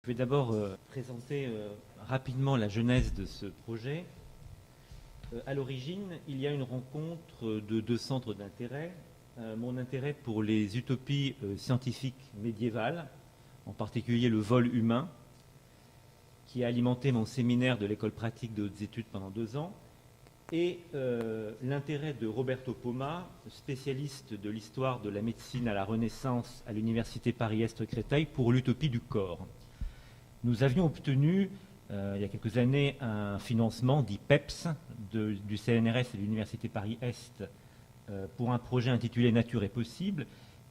Je vais d'abord présenter rapidement la genèse de ce projet. À l'origine, il y a une rencontre de deux centres d'intérêt. Mon intérêt pour les utopies scientifiques médiévales, en particulier le vol humain, qui a alimenté mon séminaire de l'école pratique de hautes études pendant 2 ans, et l'intérêt de Roberto Poma, spécialiste de l'histoire de la médecine à la Renaissance à l'université Paris-Est-Créteil, pour l'utopie du corps. Nous avions obtenu, il y a quelques années, un financement dit PEPS du CNRS et de l'université Paris-Est pour un projet intitulé Nature est possible.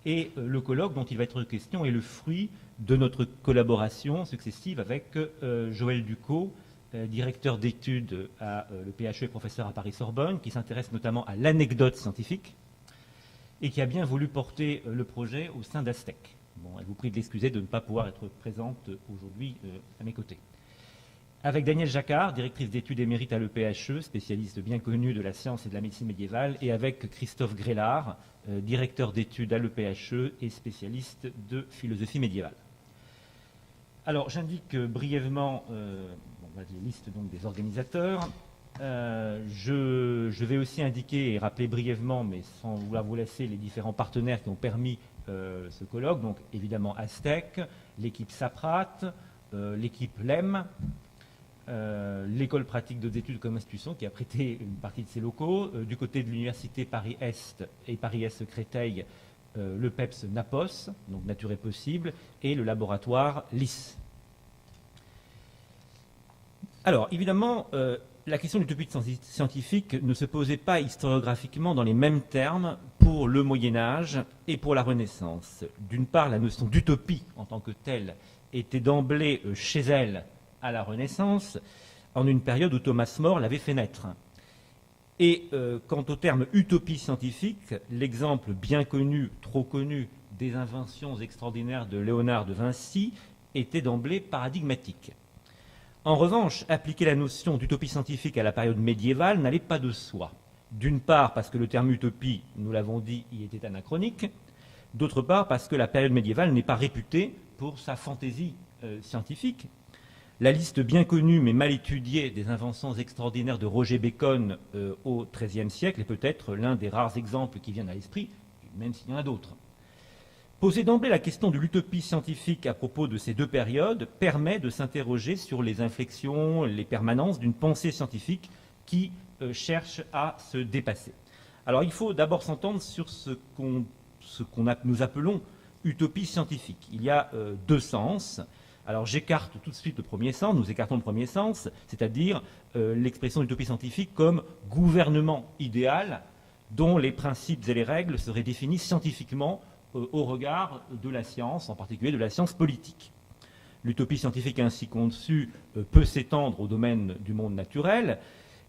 Et le colloque dont il va être question est le fruit de notre collaboration successive avec Joël Ducot, directeur d'études à le PHE et professeur à Paris-Sorbonne, qui s'intéresse notamment à l'anecdote scientifique et qui a bien voulu porter le projet au sein d'Astec. Bon, elle vous prie de l'excuser de ne pas pouvoir être présente aujourd'hui à mes côtés. Avec Danielle Jacquard, directrice d'études émérite à l'EPHE, spécialiste bien connue de la science et de la médecine médiévale, et avec Christophe Grélard, directeur d'études à l'EPHE et spécialiste de philosophie médiévale. Alors, j'indique brièvement les listes donc, des organisateurs. Je vais aussi indiquer et rappeler brièvement, mais sans vouloir vous laisser, les différents partenaires qui ont permis ce colloque. Donc, évidemment, Astec, l'équipe Saprat, l'équipe LEM, l'école pratique d'autres études comme institution qui a prêté une partie de ses locaux. Du côté de l'université Paris-Est et Paris-Est-Créteil, le PEPS NAPOS, donc Nature est possible, et le laboratoire LIS. Alors, évidemment, la question de l'utopie scientifique ne se posait pas historiographiquement dans les mêmes termes pour le Moyen-Âge et pour la Renaissance. D'une part, la notion d'utopie en tant que telle était d'emblée chez elle à la Renaissance, en une période où Thomas More l'avait fait naître. Et quant au terme utopie scientifique, l'exemple bien connu, trop connu, des inventions extraordinaires de Léonard de Vinci était d'emblée paradigmatique. En revanche, appliquer la notion d'utopie scientifique à la période médiévale n'allait pas de soi. D'une part, parce que le terme utopie, nous l'avons dit, y était anachronique. D'autre part, parce que la période médiévale n'est pas réputée pour sa fantaisie scientifique. La liste bien connue mais mal étudiée des inventions extraordinaires de Roger Bacon au XIIIe siècle est peut-être l'un des rares exemples qui viennent à l'esprit, même s'il y en a d'autres. Poser d'emblée la question de l'utopie scientifique à propos de ces deux périodes permet de s'interroger sur les inflexions, les permanences d'une pensée scientifique qui cherche à se dépasser. Alors il faut d'abord s'entendre sur ce qu'on nous appelons utopie scientifique. Il y a 2 sens. Alors j'écarte tout de suite le premier sens, nous écartons le premier sens, c'est-à-dire l'expression d'utopie scientifique comme gouvernement idéal dont les principes et les règles seraient définis scientifiquement au regard de la science, en particulier de la science politique. L'utopie scientifique ainsi conçue peut s'étendre au domaine du monde naturel,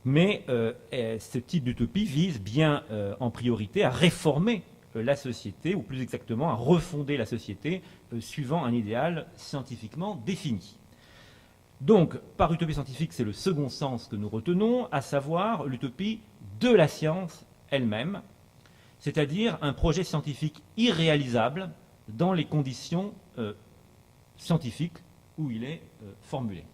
mais ce type d'utopie vise bien en priorité à réformer la société, ou plus exactement à refonder la société suivant un idéal scientifiquement défini. Donc, par utopie scientifique, c'est le second sens que nous retenons, à savoir l'utopie de la science elle-même, c'est-à-dire un projet scientifique irréalisable dans les conditions scientifiques où il est formulé.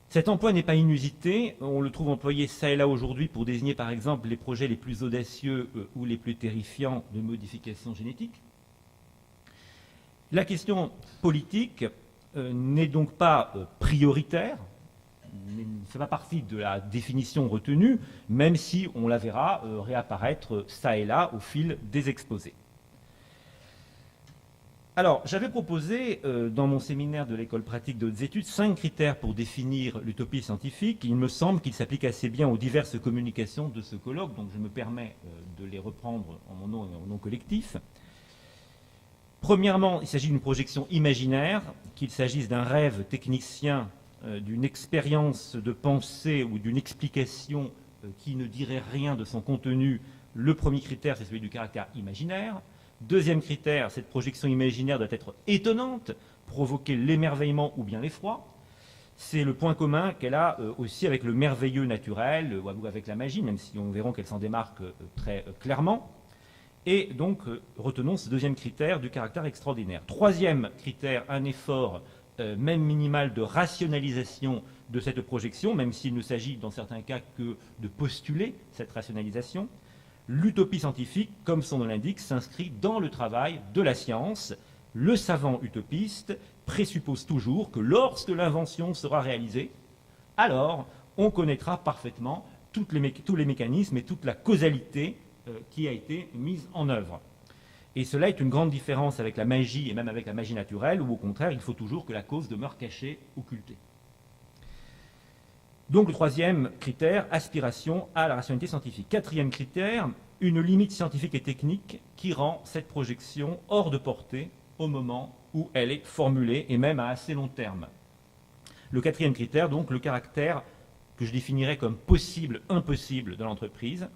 Cet emploi n'est pas inusité, on le trouve employé ça et là aujourd'hui pour désigner par exemple les projets les plus audacieux ou les plus terrifiants de modification génétique. La question politique n'est donc pas prioritaire, ne fait pas partie de la définition retenue, même si on la verra réapparaître ça et là au fil des exposés. Alors, j'avais proposé dans mon séminaire de l'école pratique de hautes études 5 critères pour définir l'utopie scientifique. Il me semble qu'ils s'appliquent assez bien aux diverses communications de ce colloque, donc je me permets de les reprendre en mon nom et en nom collectif. Premièrement, il s'agit d'une projection imaginaire, qu'il s'agisse d'un rêve technicien, d'une expérience de pensée ou d'une explication qui ne dirait rien de son contenu. Le premier critère, c'est celui du caractère imaginaire. Deuxième critère, cette projection imaginaire doit être étonnante, provoquer l'émerveillement ou bien l'effroi. C'est le point commun qu'elle a aussi avec le merveilleux naturel ou avec la magie, même si on verra qu'elle s'en démarque très clairement. Et donc, retenons ce deuxième critère du caractère extraordinaire. Troisième critère, un effort même minimale de rationalisation de cette projection, même s'il ne s'agit dans certains cas que de postuler cette rationalisation. L'utopie scientifique, comme son nom l'indique, s'inscrit dans le travail de la science. Le savant utopiste présuppose toujours que lorsque l'invention sera réalisée, alors on connaîtra parfaitement tous les mécanismes et toute la causalité qui a été mise en œuvre. Et cela est une grande différence avec la magie et même avec la magie naturelle, où au contraire, il faut toujours que la cause demeure cachée, occultée. Donc le troisième critère, aspiration à la rationalité scientifique. Quatrième critère, une limite scientifique et technique qui rend cette projection hors de portée au moment où elle est formulée, et même à assez long terme. Le quatrième critère, donc, le caractère que je définirais comme possible-impossible de l'entreprise.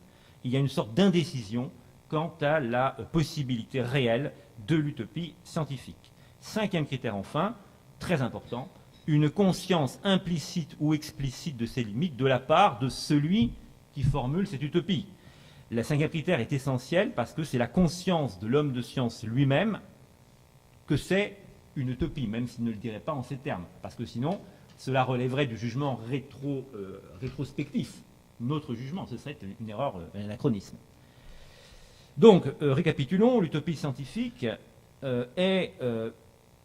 Il y a une sorte d'indécision quant à la possibilité réelle de l'utopie scientifique. Cinquième critère, enfin, très important, une conscience implicite ou explicite de ses limites de la part de celui qui formule cette utopie. Le cinquième critère est essentiel parce que c'est la conscience de l'homme de science lui-même que c'est une utopie, même s'il ne le dirait pas en ces termes, parce que sinon, cela relèverait du jugement rétrospectif. Notre jugement, ce serait une erreur, un anachronisme. Donc, récapitulons, l'utopie scientifique est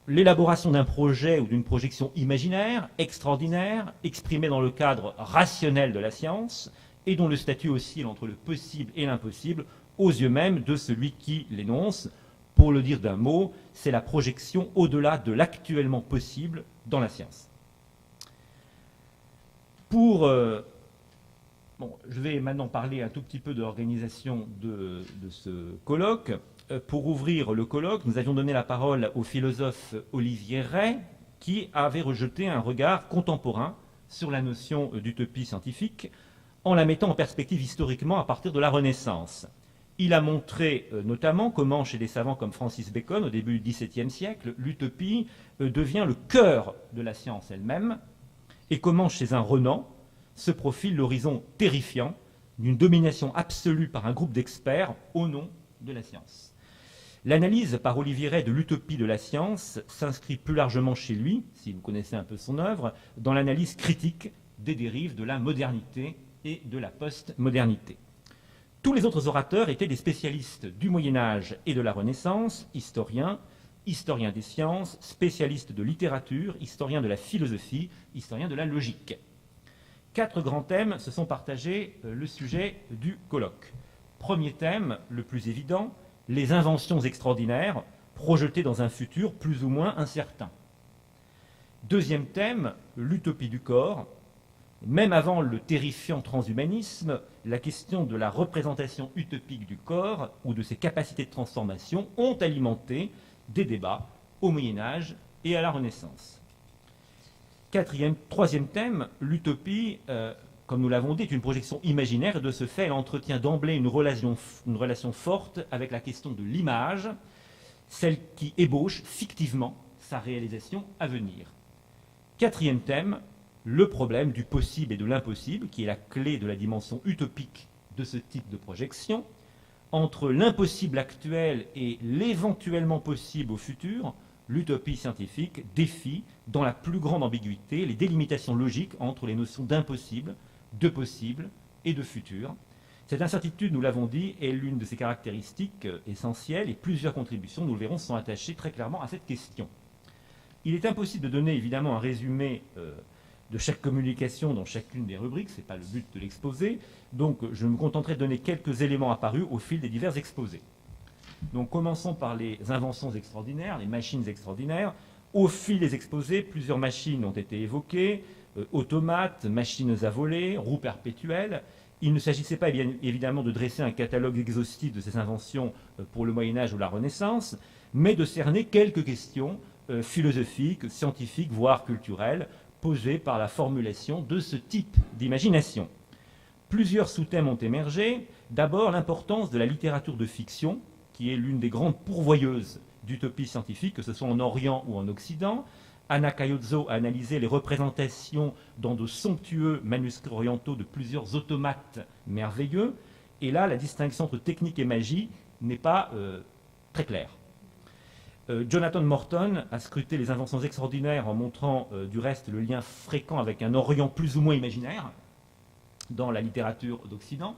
l'élaboration d'un projet ou d'une projection imaginaire, extraordinaire, exprimée dans le cadre rationnel de la science, et dont le statut oscille entre le possible et l'impossible, aux yeux même de celui qui l'énonce. Pour le dire d'un mot, c'est la projection au-delà de l'actuellement possible dans la science. Je vais maintenant parler un tout petit peu de l'organisation de ce colloque. Pour ouvrir le colloque, nous avions donné la parole au philosophe Olivier Rey, qui avait rejeté un regard contemporain sur la notion d'utopie scientifique, en la mettant en perspective historiquement à partir de la Renaissance. Il a montré notamment comment, chez des savants comme Francis Bacon, au début du XVIIe siècle, l'utopie devient le cœur de la science elle-même, et comment, chez un Renan, se profile l'horizon terrifiant d'une domination absolue par un groupe d'experts au nom de la science. L'analyse par Olivier Rey de l'utopie de la science s'inscrit plus largement chez lui, si vous connaissez un peu son œuvre, dans l'analyse critique des dérives de la modernité et de la post-modernité. Tous les autres orateurs étaient des spécialistes du Moyen-Âge et de la Renaissance, historiens des sciences, spécialistes de littérature, historiens de la philosophie, historiens de la logique. 4 grands thèmes se sont partagés le sujet du colloque. Premier thème, le plus évident, les inventions extraordinaires projetées dans un futur plus ou moins incertain. Deuxième thème, l'utopie du corps. Même avant le terrifiant transhumanisme, la question de la représentation utopique du corps ou de ses capacités de transformation ont alimenté des débats au Moyen-Âge et à la Renaissance. Troisième thème, l'utopie, comme nous l'avons dit, est une projection imaginaire et de ce fait, elle entretient d'emblée une relation forte avec la question de l'image, celle qui ébauche fictivement sa réalisation à venir. Quatrième thème, le problème du possible et de l'impossible, qui est la clé de la dimension utopique de ce type de projection, entre l'impossible actuel et l'éventuellement possible au futur. L'utopie scientifique défie, dans la plus grande ambiguïté, les délimitations logiques entre les notions d'impossible, de possible et de futur. Cette incertitude, nous l'avons dit, est l'une de ses caractéristiques essentielles et plusieurs contributions, nous le verrons, sont attachées très clairement à cette question. Il est impossible de donner évidemment un résumé de chaque communication dans chacune des rubriques, ce n'est pas le but de l'exposé, donc je me contenterai de donner quelques éléments apparus au fil des divers exposés. Donc commençons par les inventions extraordinaires, les machines extraordinaires. Au fil des exposés, plusieurs machines ont été évoquées, automates, machines à voler, roues perpétuelles. Il ne s'agissait pas évidemment de dresser un catalogue exhaustif de ces inventions pour le Moyen-Âge ou la Renaissance, mais de cerner quelques questions philosophiques, scientifiques, voire culturelles, posées par la formulation de ce type d'imagination. Plusieurs sous-thèmes ont émergé. D'abord, l'importance de la littérature de fiction, qui est l'une des grandes pourvoyeuses d'utopie scientifique, que ce soit en Orient ou en Occident. Anna Caiozzo a analysé les représentations dans de somptueux manuscrits orientaux de plusieurs automates merveilleux. Et là, la distinction entre technique et magie n'est pas très claire. Jonathan Morton a scruté les inventions extraordinaires en montrant du reste le lien fréquent avec un Orient plus ou moins imaginaire dans la littérature d'Occident.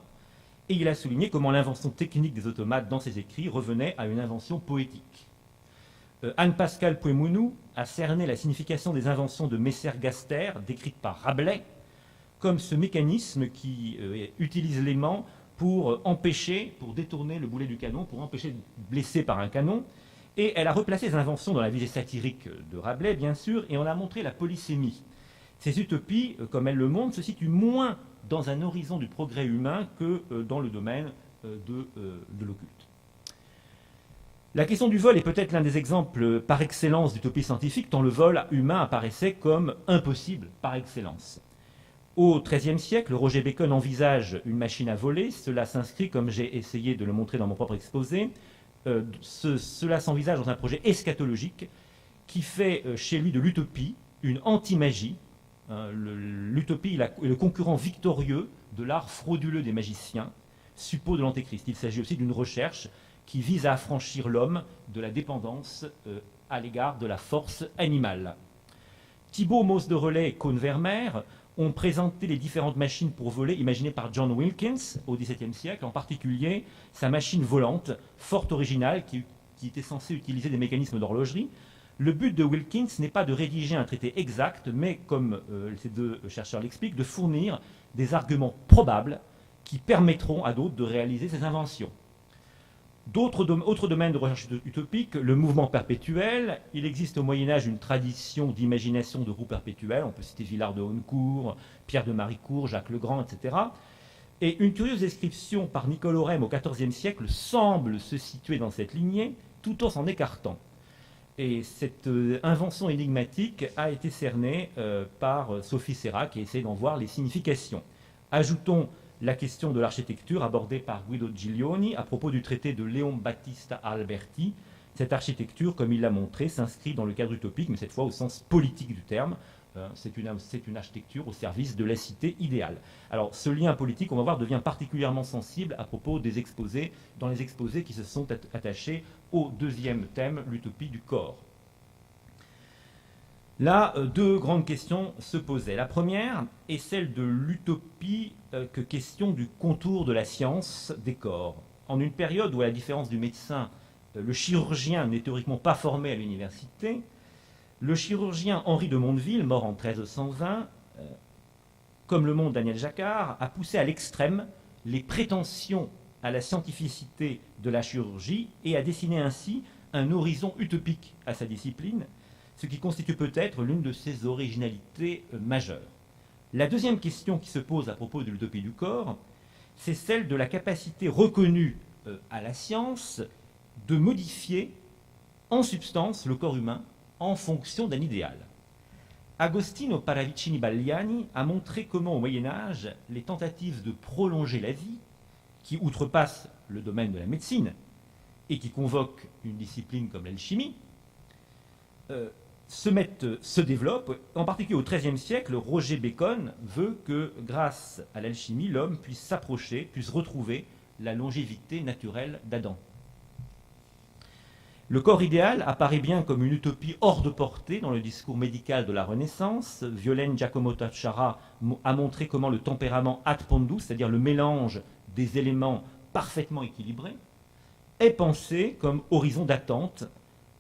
Et il a souligné comment l'invention technique des automates dans ses écrits revenait à une invention poétique. Anne-Pascale Pouemounou a cerné la signification des inventions de Messer-Gaster, décrites par Rabelais, comme ce mécanisme qui utilise l'aimant pour détourner le boulet du canon, pour empêcher de blesser par un canon. Et elle a replacé les inventions dans la visée satirique de Rabelais, bien sûr, et on a montré la polysémie. Ces utopies, comme elle le montre, se situent moins dans un horizon du progrès humain que dans le domaine de l'occulte. La question du vol est peut-être l'un des exemples par excellence d'utopie scientifique, tant le vol humain apparaissait comme impossible par excellence. Au XIIIe siècle, Roger Bacon envisage une machine à voler. Cela s'inscrit, comme j'ai essayé de le montrer dans mon propre exposé, cela s'envisage dans un projet eschatologique qui fait chez lui de l'utopie une anti-magie. L'utopie est le concurrent victorieux de l'art frauduleux des magiciens, suppôt de l'antéchrist. Il s'agit aussi d'une recherche qui vise à affranchir l'homme de la dépendance à l'égard de la force animale. Thibaut, Mauss de Relais et Cohn-Vermeer ont présenté les différentes machines pour voler imaginées par John Wilkins au XVIIe siècle, en particulier sa machine volante, fort originale, qui était censée utiliser des mécanismes d'horlogerie. Le but de Wilkins n'est pas de rédiger un traité exact, mais, comme ces deux chercheurs l'expliquent, de fournir des arguments probables qui permettront à d'autres de réaliser ces inventions. Autre domaine de recherche utopique, le mouvement perpétuel. Il existe au Moyen-Âge une tradition d'imagination de roues perpétuelles. On peut citer Villard de Honnecourt, Pierre de Maricourt, Jacques Legrand, etc. Et une curieuse description par Nicole Orem au XIVe siècle semble se situer dans cette lignée, tout en s'en écartant. Et cette invention énigmatique a été cernée par Sophie Serra, qui a essayé d'en voir les significations. Ajoutons la question de l'architecture abordée par Guido Giglioni à propos du traité de Léon Battista Alberti. Cette architecture, comme il l'a montré, s'inscrit dans le cadre utopique, mais cette fois au sens politique du terme. C'est une architecture au service de la cité idéale. Alors, ce lien politique, on va voir, devient particulièrement sensible à propos des exposés, dans les exposés qui se sont attachés au deuxième thème, l'utopie du corps. Là, deux grandes questions se posaient. La première est celle de l'utopie que question du contour de la science des corps. En une période où, à la différence du médecin, le chirurgien n'est théoriquement pas formé à l'université, le chirurgien Henri de Mondeville, mort en 1320, comme le montre Daniel Jacquard, a poussé à l'extrême les prétentions à la scientificité de la chirurgie et a dessiné ainsi un horizon utopique à sa discipline, ce qui constitue peut-être l'une de ses originalités majeures. La deuxième question qui se pose à propos de l'utopie du corps, c'est celle de la capacité reconnue à la science de modifier en substance le corps humain en fonction d'un idéal. Agostino Paravicini Bagliani a montré comment au Moyen-Âge, les tentatives de prolonger la vie, qui outrepassent le domaine de la médecine et qui convoquent une discipline comme l'alchimie, se développent. En particulier au XIIIe siècle, Roger Bacon veut que, grâce à l'alchimie, l'homme puisse s'approcher, puisse retrouver la longévité naturelle d'Adam. Le corps idéal apparaît bien comme une utopie hors de portée dans le discours médical de la Renaissance. Violaine Giacomo Tacciara a montré comment le tempérament ad pondus, c'est-à-dire le mélange des éléments parfaitement équilibrés, est pensé comme horizon d'attente,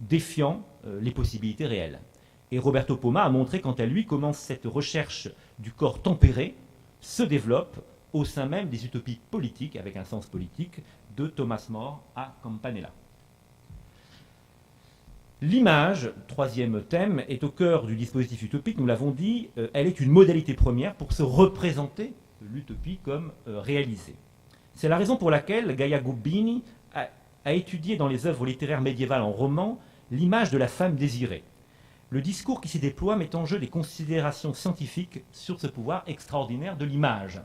défiant les possibilités réelles. Et Roberto Poma a montré quant à lui comment cette recherche du corps tempéré se développe au sein même des utopies politiques, avec un sens politique, de Thomas More à Campanella. L'image, troisième thème, est au cœur du dispositif utopique, nous l'avons dit, elle est une modalité première pour se représenter l'utopie comme réalisée. C'est la raison pour laquelle Gaia Gubbini a étudié dans les œuvres littéraires médiévales en roman l'image de la femme désirée. Le discours qui s'y déploie met en jeu des considérations scientifiques sur ce pouvoir extraordinaire de l'image.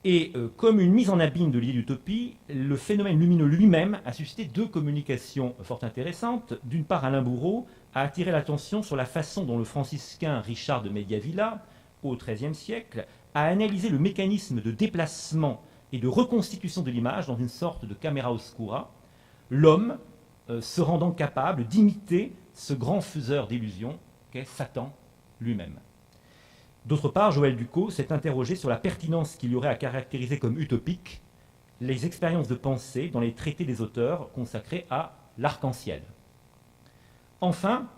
Et comme une mise en abîme de l'idée d'utopie, le phénomène lumineux lui-même a suscité deux communications fort intéressantes. D'une part, Alain Bourreau a attiré l'attention sur la façon dont le franciscain Richard de Mediavilla, au XIIIe siècle, a analysé le mécanisme de déplacement et de reconstitution de l'image dans une sorte de camera oscura. L'homme se rendant capable d'imiter ce grand faiseur d'illusions qu'est Satan lui-même. D'autre part, Joël Ducos s'est interrogé sur la pertinence qu'il y aurait à caractériser comme utopique les expériences de pensée dans les traités des auteurs consacrés à l'arc-en-ciel. Enfin,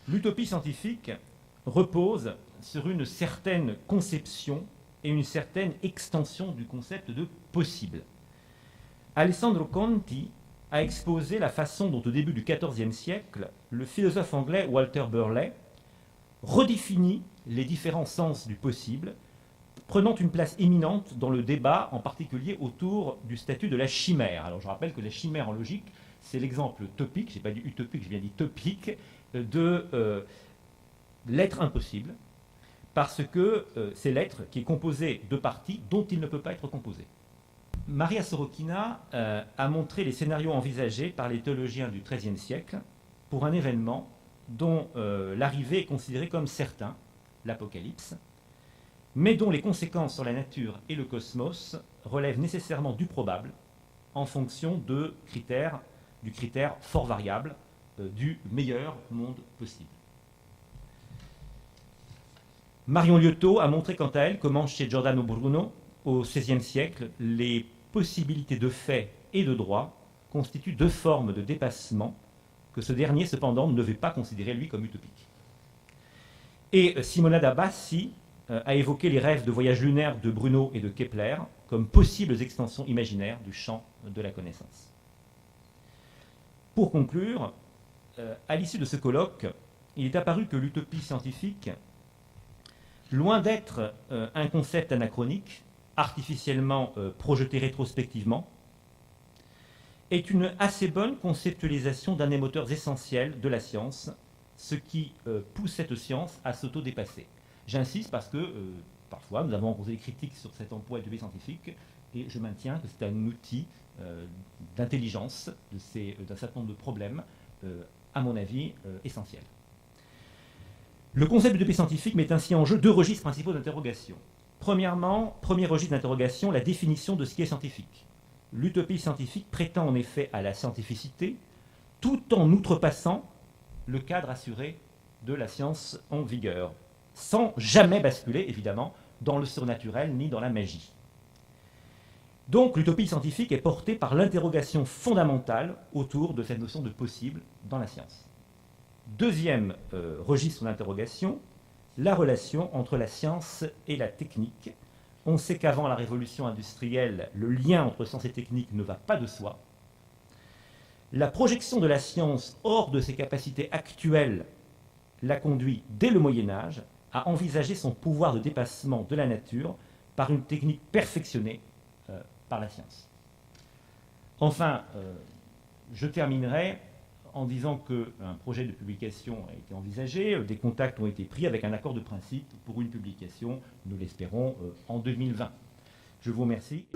l'utopie scientifique repose sur une certaine conception et une certaine extension du concept de possible. Alessandro Conti a exposé la façon dont, au début du XIVe siècle, le philosophe anglais Walter Burley redéfinit les différents sens du possible, prenant une place éminente dans le débat, en particulier autour du statut de la chimère. Alors je rappelle que la chimère en logique, c'est l'exemple topique, je n'ai pas dit utopique, j'ai bien dit topique, de l'être impossible, parce que c'est l'être qui est composé de parties dont il ne peut pas être composé. Maria Sorochina a montré les scénarios envisagés par les théologiens du XIIIe siècle pour un événement dont l'arrivée est considérée comme certain, l'Apocalypse, mais dont les conséquences sur la nature et le cosmos relèvent nécessairement du probable en fonction du critère fort variable du meilleur monde possible. Marion Liotto a montré quant à elle comment chez Giordano Bruno, au XVIe siècle, les possibilités de fait et de droit constituent deux formes de dépassement que ce dernier, cependant, ne devait pas considérer, lui, comme utopique. Et Simonetta Bassi a évoqué les rêves de voyage lunaire de Bruno et de Kepler comme possibles extensions imaginaires du champ de la connaissance. Pour conclure, à l'issue de ce colloque, il est apparu que l'utopie scientifique, loin d'être un concept anachronique, artificiellement projeté rétrospectivement, est une assez bonne conceptualisation d'un des moteurs essentiels de la science, ce qui pousse cette science à s'auto-dépasser. J'insiste parce que parfois nous avons rencontré des critiques sur cet emploi d'utopie scientifique et je maintiens que c'est un outil d'intelligence d'un certain nombre de problèmes, à mon avis, essentiels. Le concept d'utopie scientifique met ainsi en jeu deux registres principaux d'interrogation. Premièrement, premier registre d'interrogation, la définition de ce qui est scientifique. L'utopie scientifique prétend en effet à la scientificité tout en outrepassant le cadre assuré de la science en vigueur, sans jamais basculer, évidemment, dans le surnaturel ni dans la magie. Donc l'utopie scientifique est portée par l'interrogation fondamentale autour de cette notion de possible dans la science. Deuxième registre d'interrogation, la relation entre la science et la technique. On sait qu'avant la révolution industrielle, le lien entre science et technique ne va pas de soi. La projection de la science hors de ses capacités actuelles l'a conduit, dès le Moyen-Âge, à envisager son pouvoir de dépassement de la nature par une technique perfectionnée par la science. Enfin, je terminerai en disant qu'un projet de publication a été envisagé, des contacts ont été pris avec un accord de principe pour une publication, nous l'espérons, en 2020. Je vous remercie.